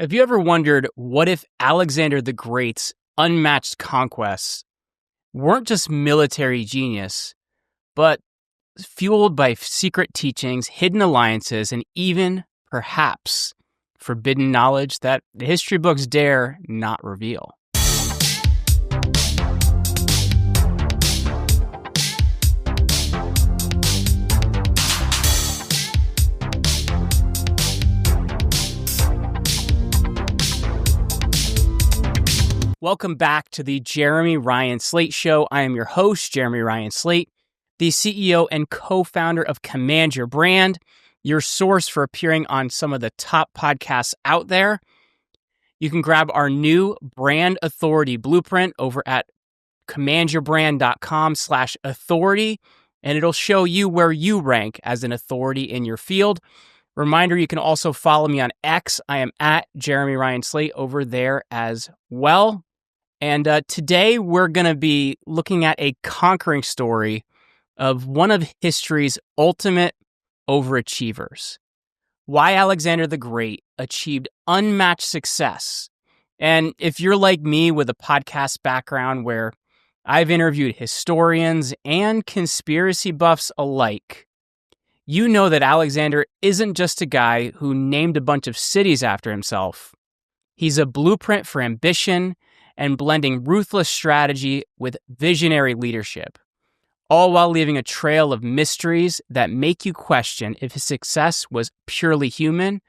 Have you ever wondered what if Alexander the Great's unmatched conquests weren't just military genius, but fueled by secret teachings, hidden alliances, and even, perhaps, forbidden knowledge that the history books dare not reveal? Welcome back to the Jeremy Ryan Slate Show. I am your host, Jeremy Ryan Slate, the CEO and co-founder of Command Your Brand, your source for appearing on some of the top podcasts out there. You can grab our new brand authority blueprint over at commandyourbrand.com/authority, and it'll show you where you rank as an authority in your field. Reminder, you can also follow me on X. I am at Jeremy Ryan Slate over there as well. And today we're going to be looking at a conquering story of one of history's ultimate overachievers. Why Alexander the Great achieved unmatched success. And if you're like me with a podcast background where I've interviewed historians and conspiracy buffs alike, you know that Alexander isn't just a guy who named a bunch of cities after himself. He's a blueprint for ambition and blending ruthless strategy with visionary leadership, all while leaving a trail of mysteries that make you question if his success was purely human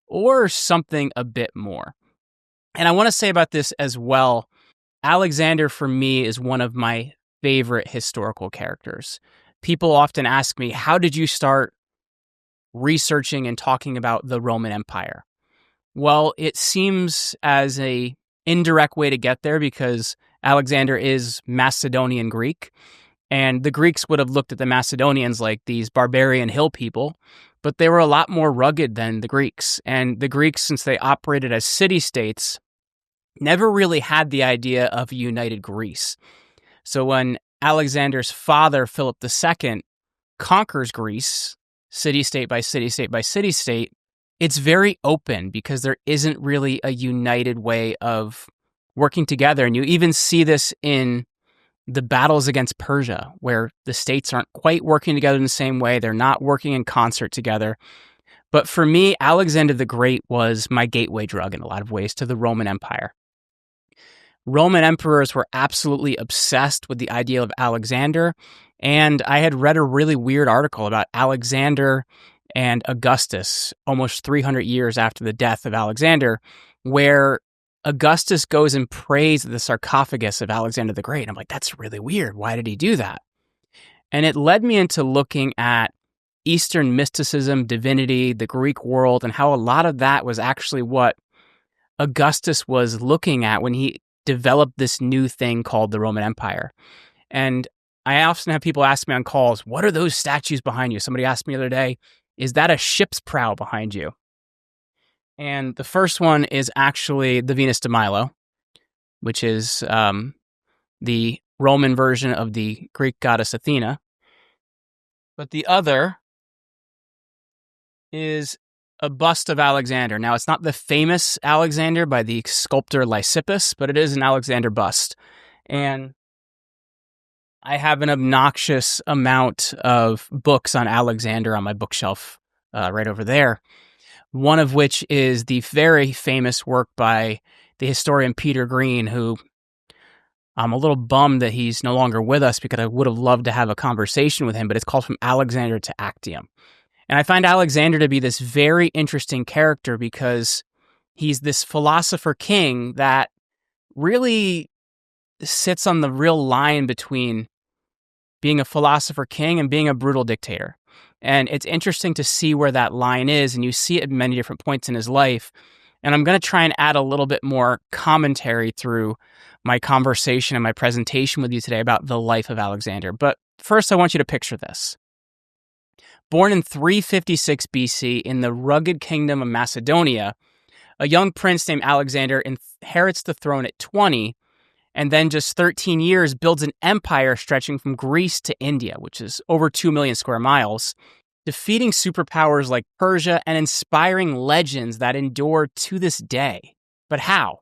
or something a bit more. And I want to say about this as well, Alexander for me is one of my favorite historical characters. People often ask me, how did you start researching and talking about the Roman Empire? Well, it seems as a indirect way to get there because Alexander is Macedonian Greek, and the Greeks would have looked at the Macedonians like these barbarian hill people, but they were a lot more rugged than the Greeks. And the Greeks, since they operated as city-states, never really had the idea of a united Greece. So when Alexander's father, Philip II, conquers Greece, city-state by city-state by city-state, it's very open because there isn't really a united way of working together. And you even see this in the battles against Persia, where the states aren't quite working together in the same way. They're not working in concert together. But for me, Alexander the Great was my gateway drug in a lot of ways to the Roman Empire. Roman emperors were absolutely obsessed with the idea of Alexander, and I had read a really weird article about Alexander and Augustus almost 300 years after the death of Alexander, where Augustus goes and prays the sarcophagus of Alexander the Great. I'm like, that's really weird. Why did he do that? And it led me into looking at Eastern mysticism, divinity, the Greek world, and how a lot of that was actually what Augustus was looking at when he developed this new thing called the Roman Empire. And I often have people ask me on calls, what are those statues behind you? Somebody asked me the other day, is that a ship's prow behind you? And the first one is actually the Venus de Milo, which is the Roman version of the Greek goddess Athena. But the other is a bust of Alexander. Now, it's not the famous Alexander by the sculptor Lysippus, but it is an Alexander bust. And I have an obnoxious amount of books on Alexander on my bookshelf right over there, one of which is the very famous work by the historian Peter Green, who I'm a little bummed that he's no longer with us because I would have loved to have a conversation with him, but it's called From Alexander to Actium. And I find Alexander to be this very interesting character because he's this philosopher king that really sits on the real line between being a philosopher king and being a brutal dictator. And it's interesting to see where that line is, and you see it at many different points in his life. And I'm going to try and add a little bit more commentary through my conversation and my presentation with you today about the life of Alexander. But first, I want you to picture this. Born in 356 BC in the rugged kingdom of Macedonia, a young prince named Alexander inherits the throne at 20, and then just 13 years builds an empire stretching from Greece to India, which is over 2 million square miles. defeating superpowers like Persia and inspiring legends that endure to this day. But how?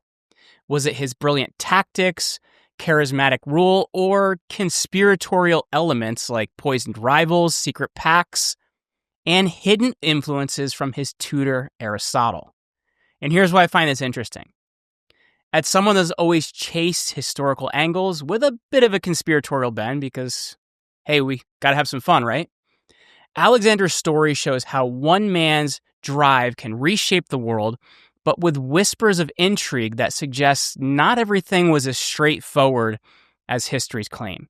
Was it his brilliant tactics, charismatic rule, or conspiratorial elements like poisoned rivals, secret pacts, and hidden influences from his tutor Aristotle? And here's why I find this interesting. As someone that's always chased historical angles with a bit of a conspiratorial bend because, hey, we gotta have some fun, right? Alexander's story shows how one man's drive can reshape the world, but with whispers of intrigue that suggests not everything was as straightforward as history's claim.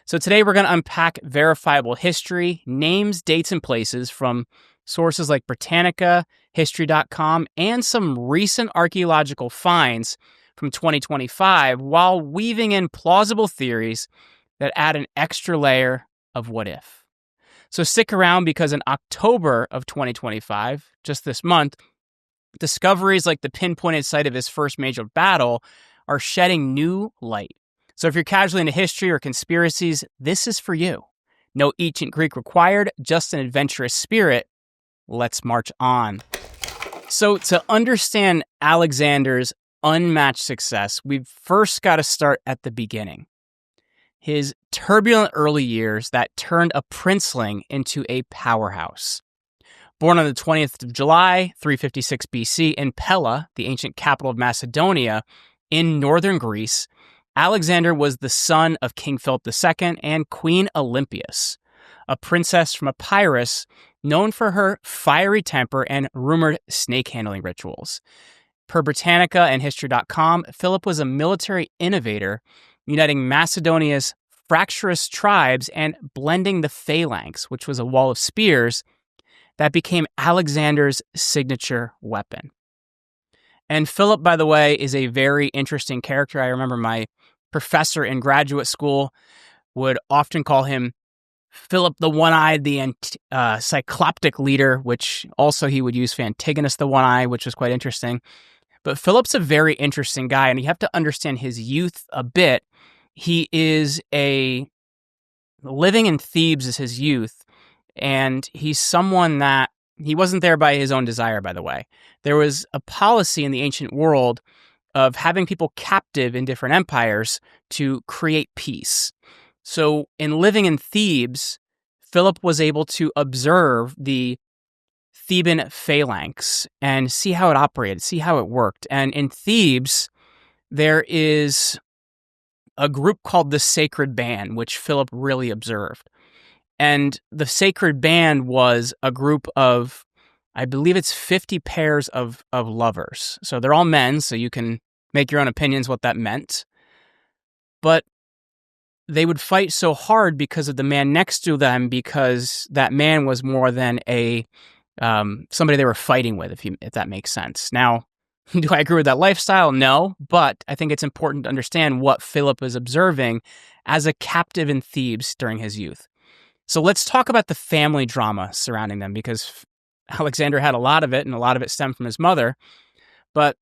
So today we're going to unpack verifiable history, names, dates, and places from sources like Britannica, History.com, and some recent archaeological finds from 2025 while weaving in plausible theories that add an extra layer of what if. So stick around because in October of 2025, just this month, discoveries like the pinpointed site of his first major battle are shedding new light. So if you're casually into history or conspiracies, this is for you. No ancient Greek required, just an adventurous spirit. Let's march on. So to understand Alexander's unmatched success, we've first got to start at the beginning. His turbulent early years that turned a princeling into a powerhouse. Born on the 20th of July, 356 BC, in Pella, the ancient capital of Macedonia, in northern Greece, Alexander was the son of King Philip II and Queen Olympias, a princess from Epirus known for her fiery temper and rumored snake-handling rituals. Per Britannica and History.com, Philip was a military innovator, uniting Macedonia's fractious tribes and blending the phalanx, which was a wall of spears that became Alexander's signature weapon. And Philip, by the way, is a very interesting character. I remember my professor in graduate school would often call him Philip the One-Eyed, the cycloptic leader, which also he would use for Antigonus the One-Eye, which was quite interesting. But Philip's a very interesting guy, and you have to understand his youth a bit. He is living in Thebes is his youth, and he's someone that he wasn't there by his own desire, by the way. There was a policy in the ancient world of having people captive in different empires to create peace. So in living in Thebes, Philip was able to observe the Theban phalanx and see how it operated, see how it worked. And in Thebes, there is a group called the Sacred Band, which Philip really observed. And the Sacred Band was a group of, I believe it's 50 pairs of lovers. So they're all men, so you can make your own opinions what that meant. But they would fight so hard because of the man next to them, because that man was more than a somebody they were fighting with, if that makes sense. Now, do I agree with that lifestyle? No, but I think it's important to understand what Philip was observing as a captive in Thebes during his youth. So let's talk about the family drama surrounding them, because Alexander had a lot of it, and a lot of it stemmed from his mother. But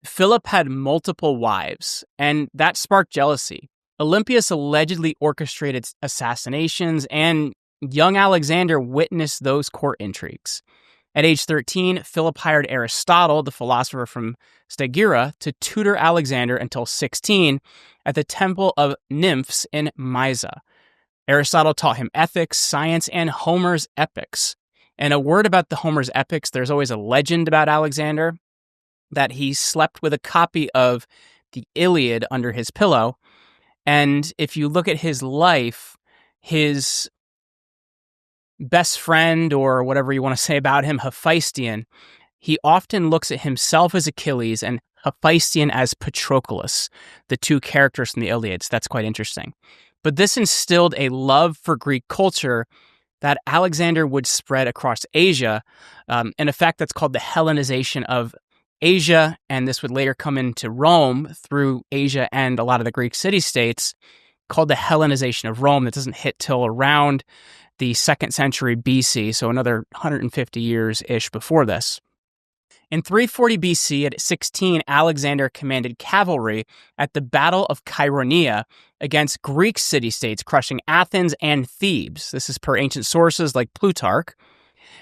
Philip had multiple wives, and that sparked jealousy. Olympias allegedly orchestrated assassinations, and young Alexander witnessed those court intrigues. At age 13, Philip hired Aristotle, the philosopher from Stagira, to tutor Alexander until 16 at the Temple of Nymphs in Mysa. Aristotle taught him ethics, science, and Homer's epics. And a word about the Homer's epics, there's always a legend about Alexander that he slept with a copy of the Iliad under his pillow. And if you look at his life, his best friend, or whatever you want to say about him, Hephaestion, he often looks at himself as Achilles and Hephaestion as Patroclus, the two characters from the Iliad. So that's quite interesting. But this instilled a love for Greek culture that Alexander would spread across Asia, in effect that's called the Hellenization of Asia, and this would later come into Rome through Asia and a lot of the Greek city-states, called the Hellenization of Rome. That doesn't hit till around the 2nd century BC, so another 150 years-ish before this. In 340 BC, at 16, Alexander commanded cavalry at the Battle of Chaeronea against Greek city-states, crushing Athens and Thebes. This is per ancient sources like Plutarch.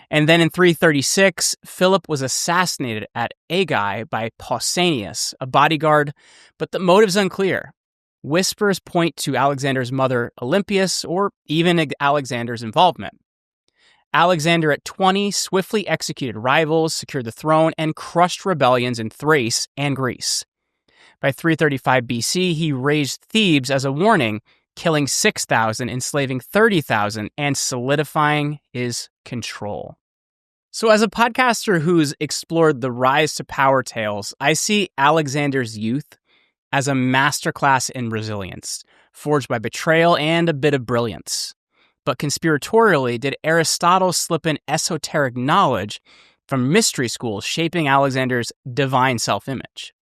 And then in 336, Philip was assassinated at Aigai by Pausanias, a bodyguard, but the motive's unclear. Whispers point to Alexander's mother, Olympias, or even Alexander's involvement. Alexander, at 20, swiftly executed rivals, secured the throne, and crushed rebellions in Thrace and Greece. By 335 BC, he razed Thebes as a warning, killing 6,000, enslaving 30,000, and solidifying his control. So as a podcaster who's explored the rise to power tales, I see Alexander's youth as a masterclass in resilience, forged by betrayal and a bit of brilliance. But conspiratorially, did Aristotle slip in esoteric knowledge from mystery schools shaping Alexander's divine self-image?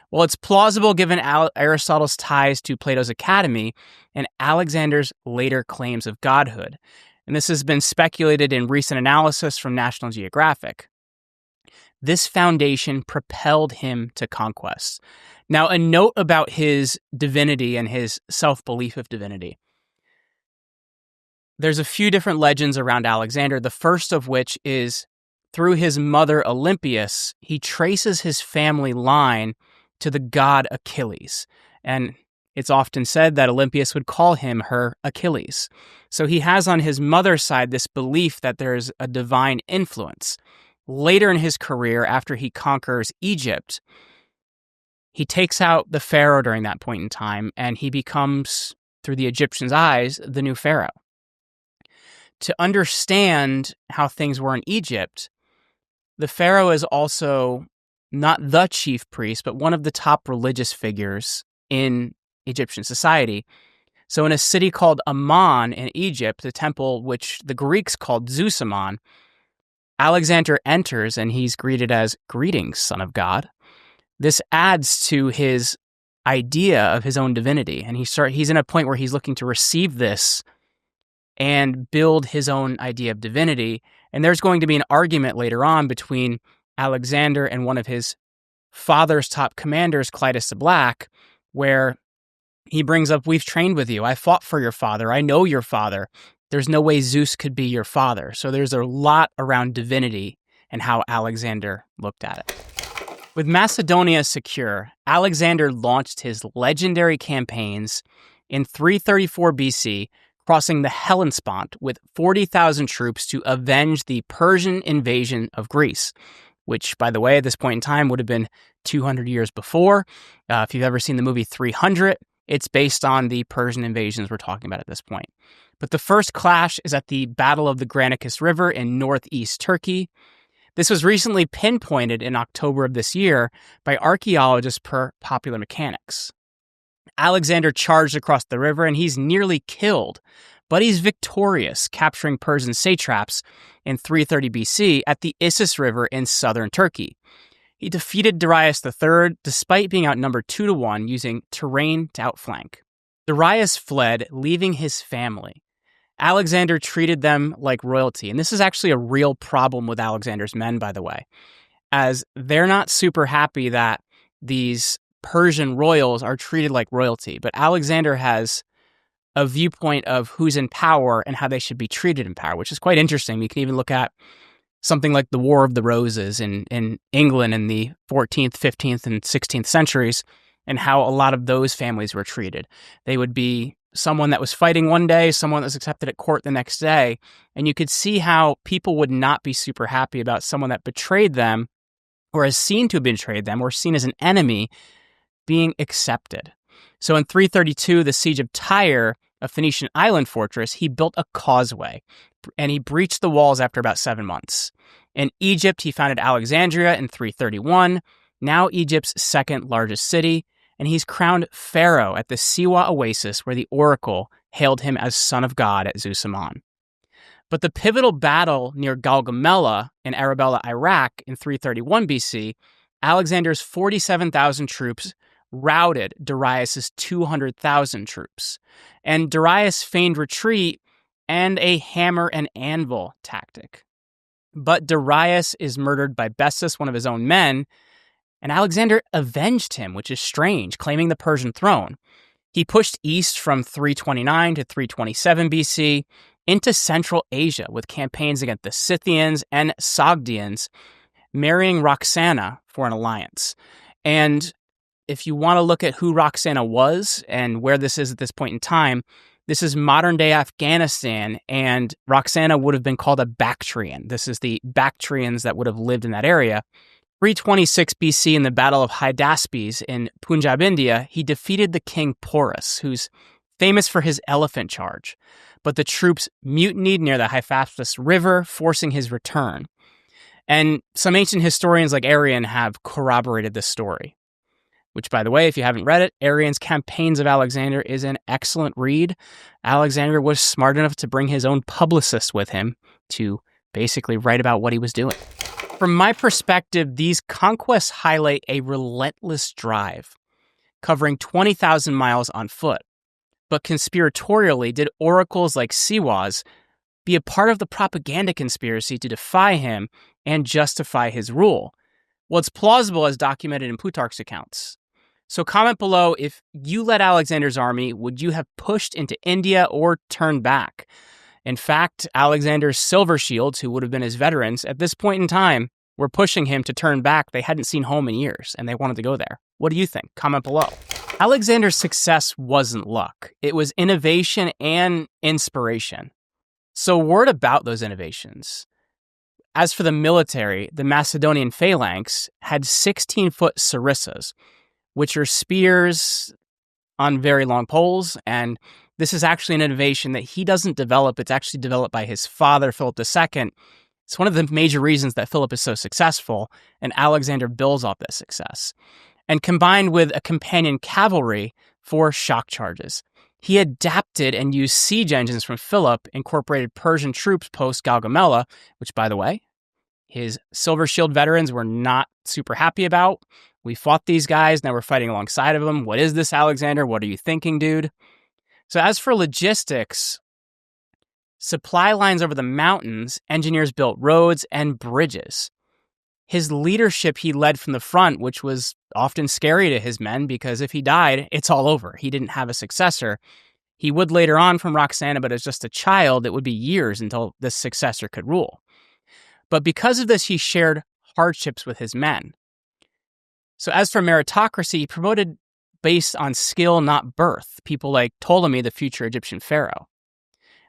Well, it's plausible given Aristotle's ties to Plato's Academy and Alexander's later claims of godhood. And this has been speculated in recent analysis from National Geographic. This foundation propelled him to conquests. Now, a note about his divinity and his self-belief of divinity. There's a few different legends around Alexander, the first of which is through his mother Olympias, he traces his family line to the god Achilles. And it's often said that Olympias would call him her Achilles. So he has on his mother's side this belief that there's a divine influence. Later in his career, after he conquers Egypt, he takes out the pharaoh during that point in time, and he becomes, through the Egyptians' eyes, the new pharaoh. To understand how things were in Egypt, the pharaoh is also not the chief priest, but one of the top religious figures in Egyptian society. So in a city called Ammon in Egypt, the temple which the Greeks called Zeus Ammon, Alexander enters and he's greeted as, "Greetings, son of God." This adds to his idea of his own divinity, and he's in a point where he's looking to receive this and build his own idea of divinity. And there's going to be an argument later on between Alexander and one of his father's top commanders, Clitus the Black, where he brings up, "We've trained with you. I fought for your father. I know your father. There's no way Zeus could be your father." So there's a lot around divinity and how Alexander looked at it. With Macedonia secure, Alexander launched his legendary campaigns in 334 BC, crossing the Hellespont with 40,000 troops to avenge the Persian invasion of Greece, which, by the way, at this point in time would have been 200 years before. If you've ever seen the movie 300, it's based on the Persian invasions we're talking about at this point. But the first clash is at the Battle of the Granicus River in northeast Turkey. This was recently pinpointed in October of this year by archaeologists per Popular Mechanics. Alexander charged across the river and he's nearly killed, but he's victorious, capturing Persian satraps in 330 BC at the Issus River in southern Turkey. He defeated Darius III despite being outnumbered 2-1 using terrain to outflank. Darius fled, leaving his family. Alexander treated them like royalty, and this is actually a real problem with Alexander's men, by the way, as they're not super happy that these Persian royals are treated like royalty, but Alexander has a viewpoint of who's in power and how they should be treated in power, which is quite interesting. You can even look at something like the War of the Roses in England in the 14th, 15th, and 16th centuries, and how a lot of those families were treated. They would be someone that was fighting one day, someone that was accepted at court the next day, and you could see how people would not be super happy about someone that betrayed them or is seen to have betrayed them or seen as an enemy being accepted. So in 332, the siege of Tyre, a Phoenician island fortress, he built a causeway, and he breached the walls after about 7 months. In Egypt, he founded Alexandria in 331, now Egypt's second largest city, and he's crowned pharaoh at the Siwa oasis where the oracle hailed him as son of God at Zeus Ammon. But the pivotal battle near Gaugamela in Arabella, Iraq in 331 BC, Alexander's 47,000 troops routed Darius' 200,000 troops, and Darius feigned retreat and a hammer and anvil tactic. But Darius is murdered by Bessus, one of his own men, and Alexander avenged him, which is strange, claiming the Persian throne. He pushed east from 329 to 327 BC into Central Asia with campaigns against the Scythians and Sogdians, marrying Roxana for an alliance. And if you want to look at who Roxana was and where this is at this point in time, this is modern-day Afghanistan, and Roxana would have been called a Bactrian. This is the Bactrians that would have lived in that area. 326 BC, in the Battle of Hydaspes in Punjab, India, he defeated the king Porus, who's famous for his elephant charge. But the troops mutinied near the Hydaspes River, forcing his return. And some ancient historians like Arrian have corroborated this story. Which, by the way, if you haven't read it, Arrian's Campaigns of Alexander is an excellent read. Alexander was smart enough to bring his own publicist with him to basically write about what he was doing. From my perspective, these conquests highlight a relentless drive, covering 20,000 miles on foot. But conspiratorially, did oracles like Siwa's be a part of the propaganda conspiracy to defy him and justify his rule? Well, it's plausible as documented in Plutarch's accounts. So comment below, if you led Alexander's army, would you have pushed into India or turned back? In fact, Alexander's silver shields, who would have been his veterans, at this point in time, were pushing him to turn back. They hadn't seen home in years, and they wanted to go there. What do you think? Comment below. Alexander's success wasn't luck. It was innovation and inspiration. So word about those innovations. As for the military, the Macedonian phalanx had 16-foot sarissas, which are spears on very long poles, and this is actually an innovation that he doesn't develop. It's actually developed by his father, Philip II. It's one of the major reasons that Philip is so successful, and Alexander builds off this success. And combined with a companion cavalry for shock charges. He adapted and used siege engines from Philip, incorporated Persian troops post-Gaugamela, which, by the way, his Silver Shield veterans were not super happy about. We fought these guys, now we're fighting alongside of them. What is this, Alexander? What are you thinking, dude? So as for logistics, supply lines over the mountains, engineers built roads and bridges. His leadership he led from the front, which was often scary to his men because if he died, it's all over. He didn't have a successor. He would later on from Roxana, but as just a child, it would be years until this successor could rule. But because of this, he shared hardships with his men. So as for meritocracy, he promoted based on skill, not birth, people like Ptolemy, the future Egyptian pharaoh.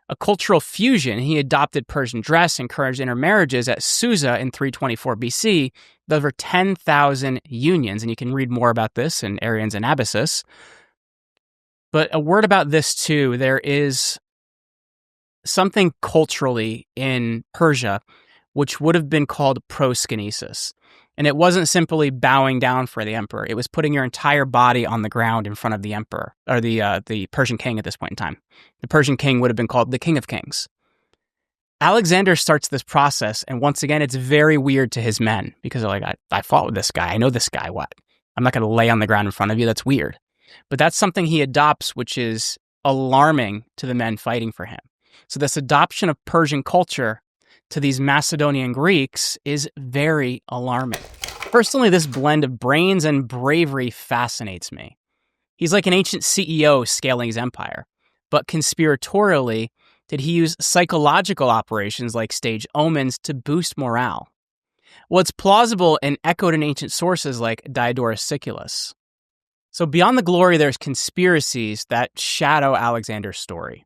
A cultural fusion, he adopted Persian dress, encouraged intermarriages at Susa in 324 BC, with over 10,000 unions, and you can read more about this in Arrian's Anabasis. But a word about this too, there is something culturally in Persia which would have been called proskinesis. And it wasn't simply bowing down for the emperor. It was putting your entire body on the ground in front of the emperor, or the Persian king at this point in time. The Persian king would have been called the King of Kings. Alexander starts this process, and once again, it's very weird to his men, because they're like, I fought with this guy. I know this guy. What? I'm not going to lay on the ground in front of you. That's weird. But that's something he adopts, which is alarming to the men fighting for him. So this adoption of Persian culture to these Macedonian Greeks is very alarming. Personally, this blend of brains and bravery fascinates me. He's like an ancient CEO scaling his empire, but conspiratorially, did he use psychological operations like stage omens to boost morale? Well, it's plausible and echoed in ancient sources like Diodorus Siculus. So beyond the glory, there's conspiracies that shadow Alexander's story.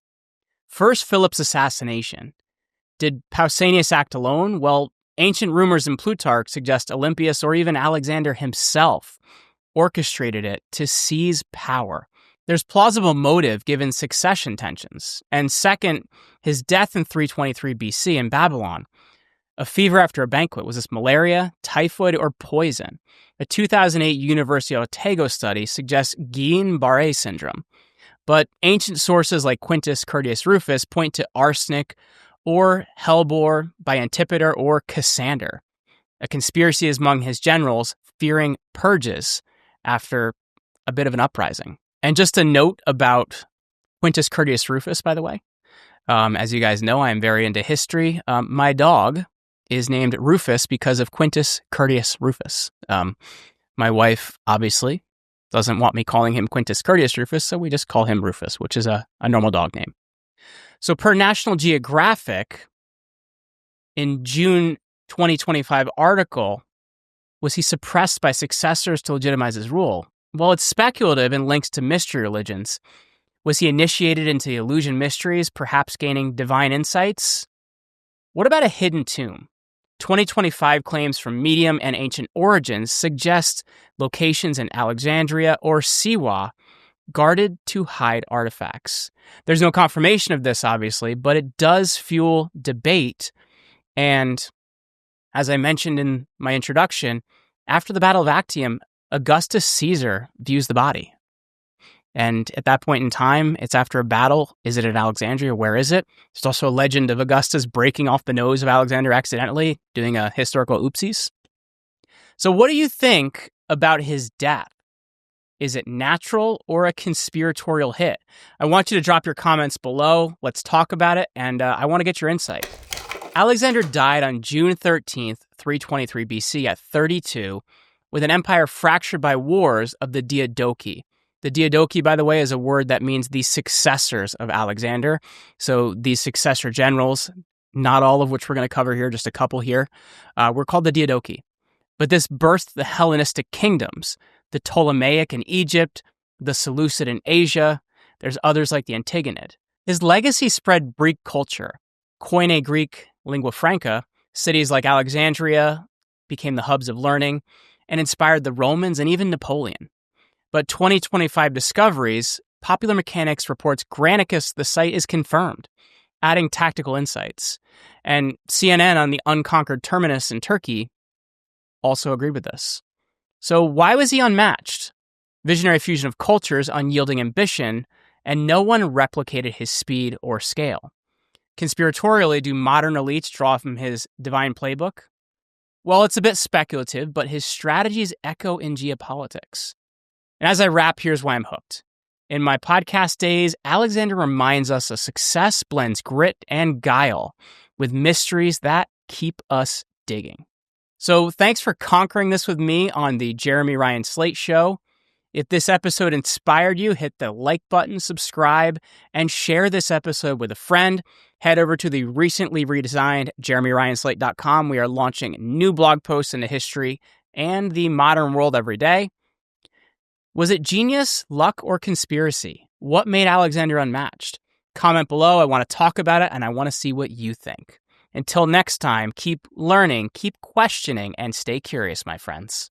First, Philip's assassination. Did Pausanias act alone? Well, ancient rumors in Plutarch suggest Olympias or even Alexander himself orchestrated it to seize power. There's plausible motive given succession tensions. And second, his death in 323 BC in Babylon. A fever after a banquet. Was this malaria, typhoid, or poison? A 2008 University of Otago study suggests Guillain-Barré syndrome. But ancient sources like Quintus Curtius Rufus point to arsenic or hellebore by Antipater or Cassander. A conspiracy among his generals fearing purges after a bit of an uprising. And just a note about Quintus Curtius Rufus, by the way. As you guys know, I am very into history. My dog is named Rufus because of Quintus Curtius Rufus. My wife, obviously, doesn't want me calling him Quintus Curtius Rufus, so we just call him Rufus, which is a normal dog name. So per National Geographic, in June 2025 article, was he suppressed by successors to legitimize his rule? Well, it's speculative and links to mystery religions. Was he initiated into the illusion mysteries, perhaps gaining divine insights? What about a hidden tomb? 2025 claims from Medium and Ancient Origins suggest locations in Alexandria or Siwa guarded to hide artifacts. There's no confirmation of this, obviously, but it does fuel debate. And as I mentioned in my introduction, after the Battle of Actium, Augustus Caesar views the body. And at that point in time, it's after a battle. Is it at Alexandria? Where is it? There's also a legend of Augustus breaking off the nose of Alexander accidentally, doing a historical oopsies. So what do you think about his death? Is it natural or a conspiratorial hit? I want you to drop your comments below. Let's talk about it, and I want to get your insight. Alexander died on June 13th, 323 BC at 32, with an empire fractured by wars of the Diadochi. The Diadochi, by the way, is a word that means the successors of Alexander. So these successor generals, not all of which we're going to cover here, just a couple here, were called the Diadochi. But this birthed the Hellenistic kingdoms, the Ptolemaic in Egypt, the Seleucid in Asia. There's others like the Antigonid. His legacy spread Greek culture. Koine Greek, lingua franca, cities like Alexandria became the hubs of learning and inspired the Romans and even Napoleon. But 2025 discoveries, Popular Mechanics reports Granicus, the site is confirmed, adding tactical insights. And CNN on the unconquered terminus in Turkey also agreed with this. So why was he unmatched? Visionary fusion of cultures, unyielding ambition, and no one replicated his speed or scale. Conspiratorially, do modern elites draw from his divine playbook? Well, it's a bit speculative, but his strategies echo in geopolitics. And as I wrap, here's why I'm hooked. In my podcast days, Alexander reminds us a success blends grit and guile with mysteries that keep us digging. So thanks for conquering this with me on the Jeremy Ryan Slate Show. If this episode inspired you, hit the like button, subscribe, and share this episode with a friend. Head over to the recently redesigned jeremyryanslate.com. We are launching new blog posts into history and the modern world every day. Was it genius, luck, or conspiracy? What made Alexander unmatched? Comment below. I want to talk about it, and I want to see what you think. Until next time, keep learning, keep questioning, and stay curious, my friends.